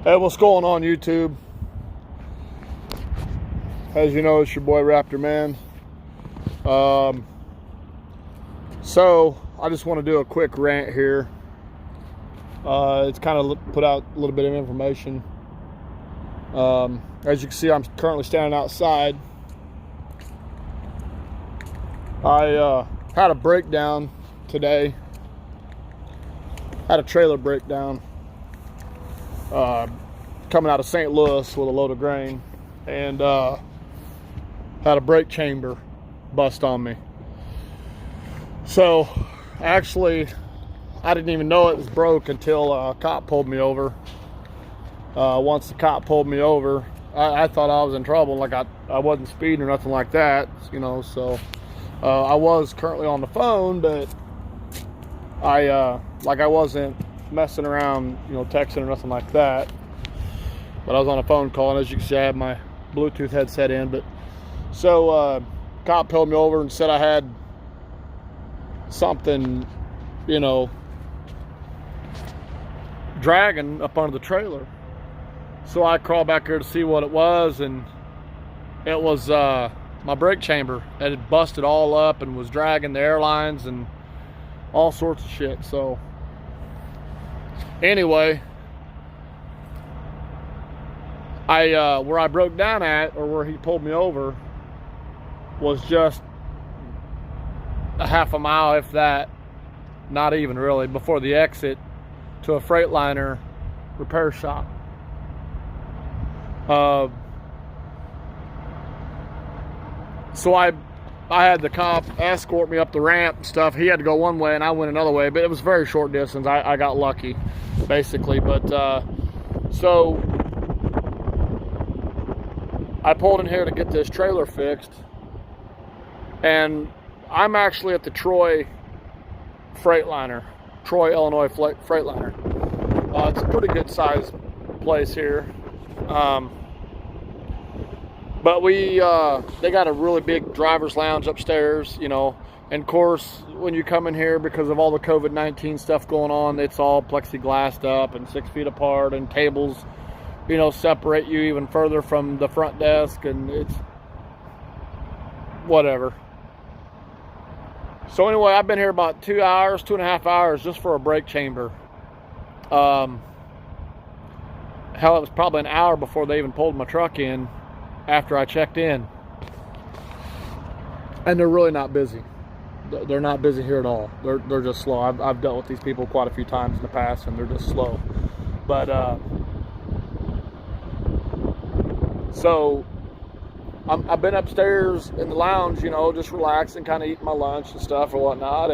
Hey, what's going on, YouTube? As you know, it's your boy Raptor Man. So I just want to do a quick rant here. It's kind of put out a little bit of information. As you can see, I'm currently standing outside. I had a breakdown today. Had a trailer breakdown. Coming out of St. Louis with a load of grain, and had a brake chamber bust on me. So actually, I didn't even know it was broke until a cop pulled me over. Once the cop pulled me over, I thought I was in trouble, like I wasn't speeding or nothing like that, you know. So I was currently on the phone, but I wasn't messing around, you know, texting or nothing like that. But I was on a phone call, and as you can see, I had my Bluetooth headset in. But so cop pulled me over and said I had something, you know, dragging up under the trailer. So I crawled back here to see what it was, and it was my brake chamber. It had busted all up and was dragging the airlines and all sorts of shit. So anyway, where I broke down at, or where he pulled me over, was just a half a mile, if that, not even really, before the exit to a Freightliner repair shop. So I had the cop escort me up the ramp and stuff. He had to go one way and I went another way, but it was very short distance. I got lucky, basically. But so I pulled in here to get this trailer fixed, and I'm actually at the Troy Freightliner, Troy, Illinois Freightliner. It's a pretty good sized place here. But they got a really big driver's lounge upstairs, you know. And of course, when you come in here, because of all the COVID-19 stuff going on, it's all plexiglassed up and 6 feet apart, and tables, you know, separate you even further from the front desk, and it's whatever. So anyway, I've been here about 2 hours, 2.5 hours just for a brake chamber. Hell, it was probably an hour before they even pulled my truck in after I checked in. And they're really not busy. They're not busy here at all. They're just slow. I've dealt with these people quite a few times in the past, and they're just slow. But so I've been upstairs in the lounge, you know, just relaxing, kind of eating my lunch and stuff or whatnot,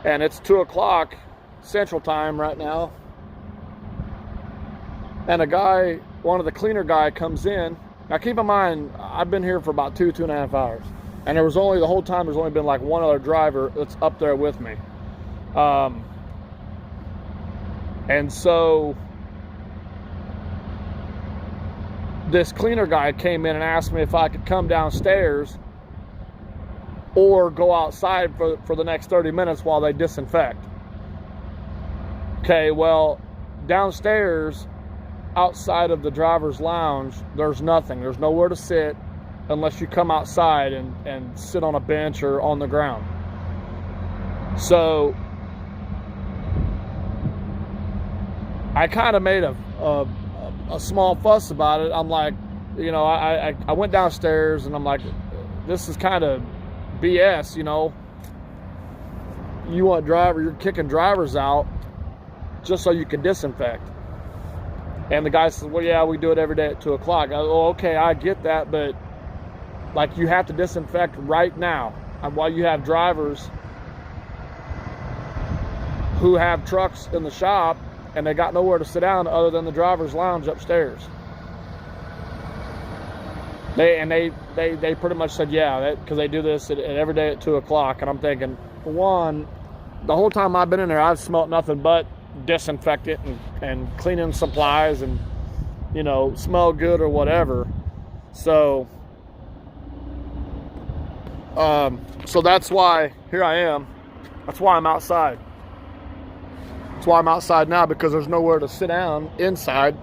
and it's 2 o'clock Central Time right now, and one of the cleaner guy comes in. Now keep in mind, I've been here for about 2.5 hours, and the whole time there's only been like one other driver that's up there with me, and so this cleaner guy came in and asked me if I could come downstairs or go outside for the next 30 minutes while they disinfect. Okay, well, downstairs, outside of the driver's lounge, there's nothing. There's nowhere to sit unless you come outside and sit on a bench or on the ground. So I kind of made a small fuss about it. I'm like, you know, I went downstairs and I'm like, this is kind of BS, you know. You're kicking drivers out just so you can disinfect. And the guy says, well, yeah, we do it every day at 2 o'clock. Oh, okay, I get that, but like, you have to disinfect right now. And while you have drivers who have trucks in the shop and they got nowhere to sit down other than the driver's lounge upstairs. They pretty much said, yeah, because they do this every day at 2 o'clock. And I'm thinking, for one, the whole time I've been in there, I've smelt nothing but disinfectant and cleaning supplies and, you know, smell good or whatever. So so that's why here I am. That's why I'm outside. That's why I'm outside now, because there's nowhere to sit down inside.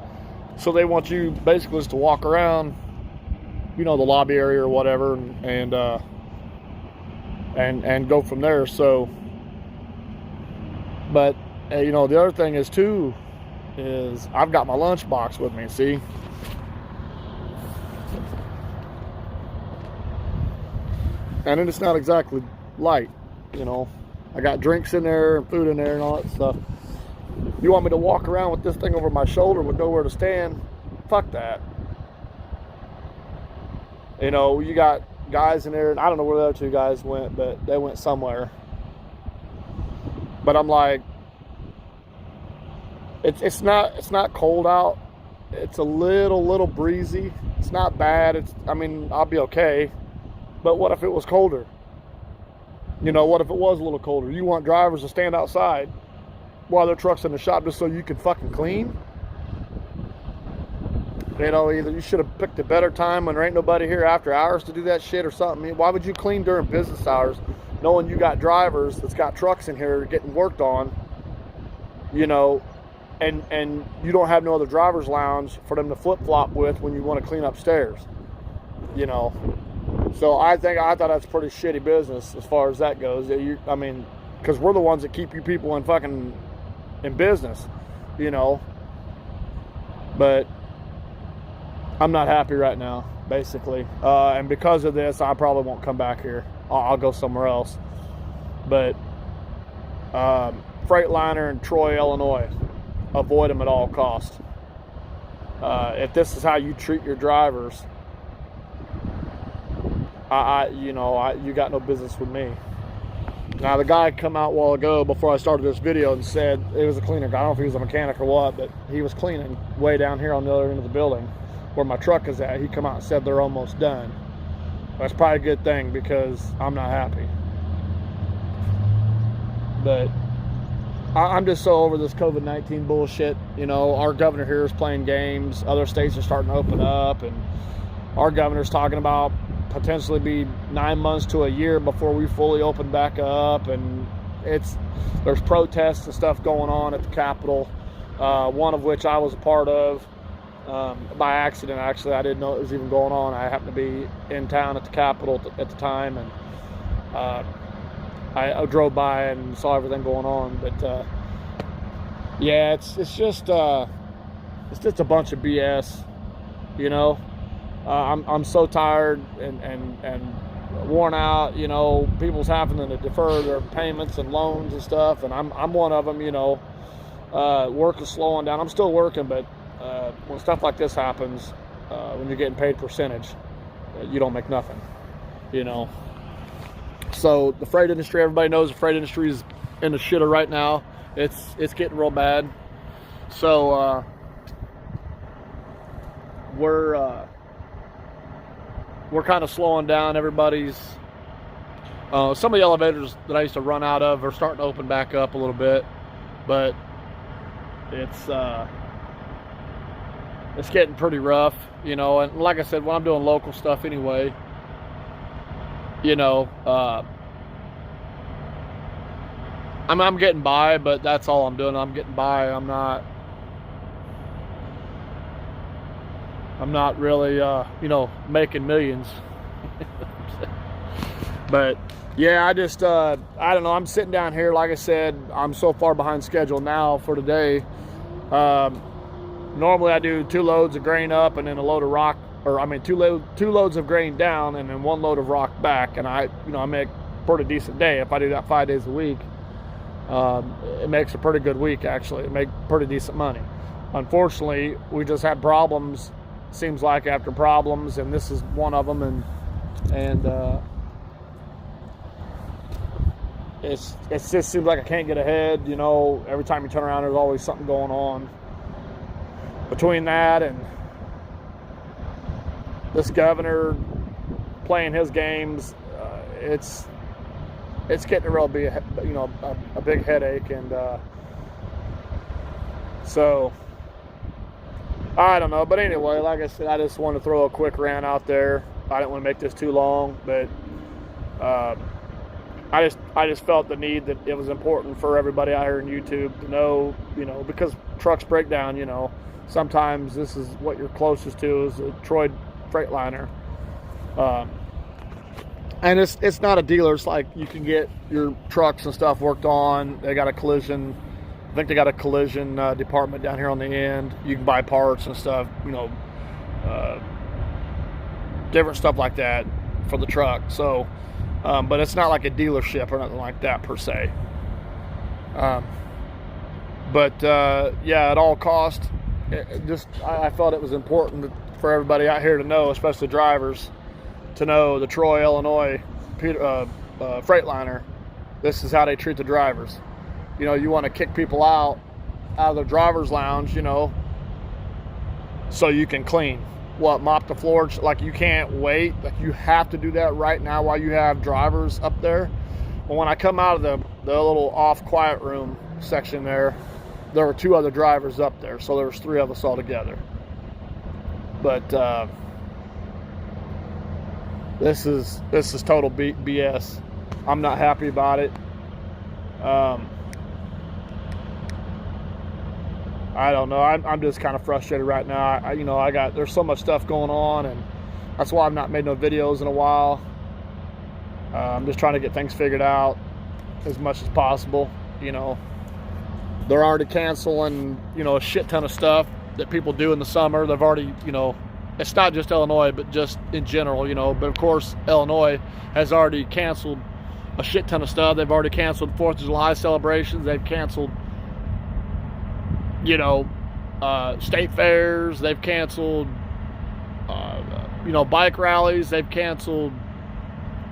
So they want you basically just to walk around, you know, the lobby area or whatever, and go from there. So, but you know, the other thing is too, is I've got my lunch box with me. See, and it's not exactly light, you know. I got drinks in there and food in there and all that stuff. You want me to walk around with this thing over my shoulder with nowhere to stand? Fuck that. You know, you got guys in there, and I don't know where the other two guys went, but they went somewhere. But I'm like, it's not cold out. It's a little breezy. It's not bad. I mean, I'll be okay. But what if it was colder? You know, what if it was a little colder? You want drivers to stand outside while their truck's in the shop just so you can fucking clean? You know, either you should have picked a better time when there ain't nobody here after hours to do that shit or something. Why would you clean during business hours knowing you got drivers that's got trucks in here getting worked on, you know, and you don't have no other driver's lounge for them to flip-flop with when you want to clean upstairs, you know? So I thought that's pretty shitty business as far as that goes. I mean, because we're the ones that keep you people in business, you know. But I'm not happy right now, basically. And because of this, I probably won't come back here. I'll go somewhere else. But Freightliner in Troy, Illinois, avoid them at all costs. If this is how you treat your drivers, you got no business with me. Now, the guy come out a while ago before I started this video and said it was a cleaner guy. I don't know if he was a mechanic or what, but he was cleaning way down here on the other end of the building where my truck is at. He come out and said they're almost done. That's probably a good thing because I'm not happy. But I'm just so over this COVID-19 bullshit. You know, our governor here is playing games. Other states are starting to open up, and our governor's talking about potentially be 9 months to a year before we fully open back up. And there's protests and stuff going on at the Capitol, one of which I was a part of by accident. Actually, I didn't know it was even going on. I happened to be in town at the Capitol at the time, and I drove by and saw everything going on. But yeah, it's just a bunch of BS, you know. I'm so tired and worn out. You know, people's having to defer their payments and loans and stuff, and I'm one of them. You know, work is slowing down. I'm still working, but when stuff like this happens, when you're getting paid percentage, you don't make nothing. You know. So the freight industry, everybody knows the freight industry is in the shitter right now. It's getting real bad. So we're kind of slowing down. Everybody's some of the elevators that I used to run out of are starting to open back up a little bit, but it's getting pretty rough, you know. And like I said, when I'm doing local stuff anyway, you know, I'm getting by, but that's all I'm doing. I'm getting by. I'm not really, you know, making millions. But yeah, I don't know. I'm sitting down here. Like I said, I'm so far behind schedule now for today. Normally I do 2 loads of grain up and then a load of rock, or I mean 2 loads of grain down and then 1 load of rock back. And I make a pretty decent day. If I do that 5 days a week, it makes a pretty good week, actually. It makes pretty decent money. Unfortunately, we just had problems, seems like, after problems, and this is one of them. And it just seems like I can't get ahead. You know, every time you turn around, there's always something going on. Between that and this governor playing his games, it's getting a real big, you know, a big headache. And so I don't know. But anyway, like I said, I just want to throw a quick rant out there. I didn't want to make this too long, but I just felt the need that it was important for everybody out here in YouTube to know, because trucks break down, sometimes this is what you're closest to is a Troy Freightliner. And it's not a dealer. It's like you can get your trucks and stuff worked on. They got a collision. I think they got a collision department down here on the end. You can buy parts and stuff, different stuff like that for the truck. So, but it's not like a dealership or nothing like that per se. Yeah, at all cost, I felt it was important for everybody out here to know, especially drivers, to know the Troy, Illinois Freightliner. This is how they treat the drivers. You want to kick people out of the driver's lounge, so you can clean. Mop the floor? Like, you can't wait. Like, you have to do that right now while you have drivers up there. Well, when I come out of the little off quiet room section there were 2 other drivers up there, so there was 3 of us all together. But this is total BS. I'm not happy about it. I don't know. I'm just kind of frustrated right now. There's so much stuff going on, and that's why I've not made no videos in a while. I'm just trying to get things figured out as much as possible. They're already canceling, a shit ton of stuff that people do in the summer. They've already, it's not just Illinois, but just in general, But of course, Illinois has already canceled a shit ton of stuff. They've already canceled 4th of July celebrations. They've canceled, state fairs. They've canceled, bike rallies. They've canceled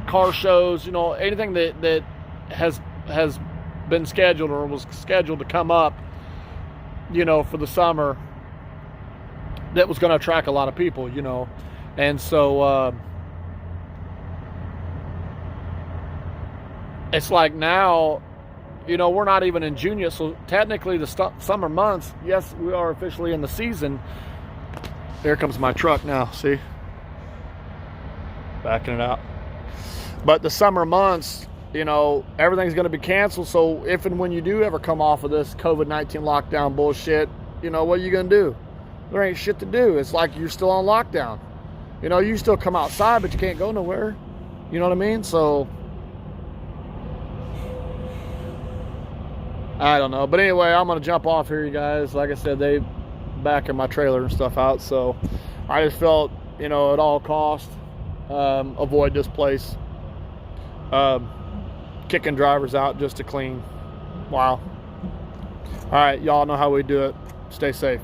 car shows. Anything that has been scheduled or was scheduled to come up, for the summer that was going to attract a lot of people, and so it's like now, we're not even in June yet, so technically the summer months, yes, we are officially in the season. Here comes my truck now, see? Backing it out. But the summer months, everything's going to be canceled, so if and when you do ever come off of this COVID-19 lockdown bullshit, what are you going to do? There ain't shit to do. It's like you're still on lockdown. You still come outside, but you can't go nowhere. You know what I mean? So I don't know. But anyway, I'm going to jump off here, you guys. Like I said, they backing my trailer and stuff out. So I just felt, at all costs, avoid this place. Kicking drivers out just to clean. Wow. All right, y'all know how we do it. Stay safe.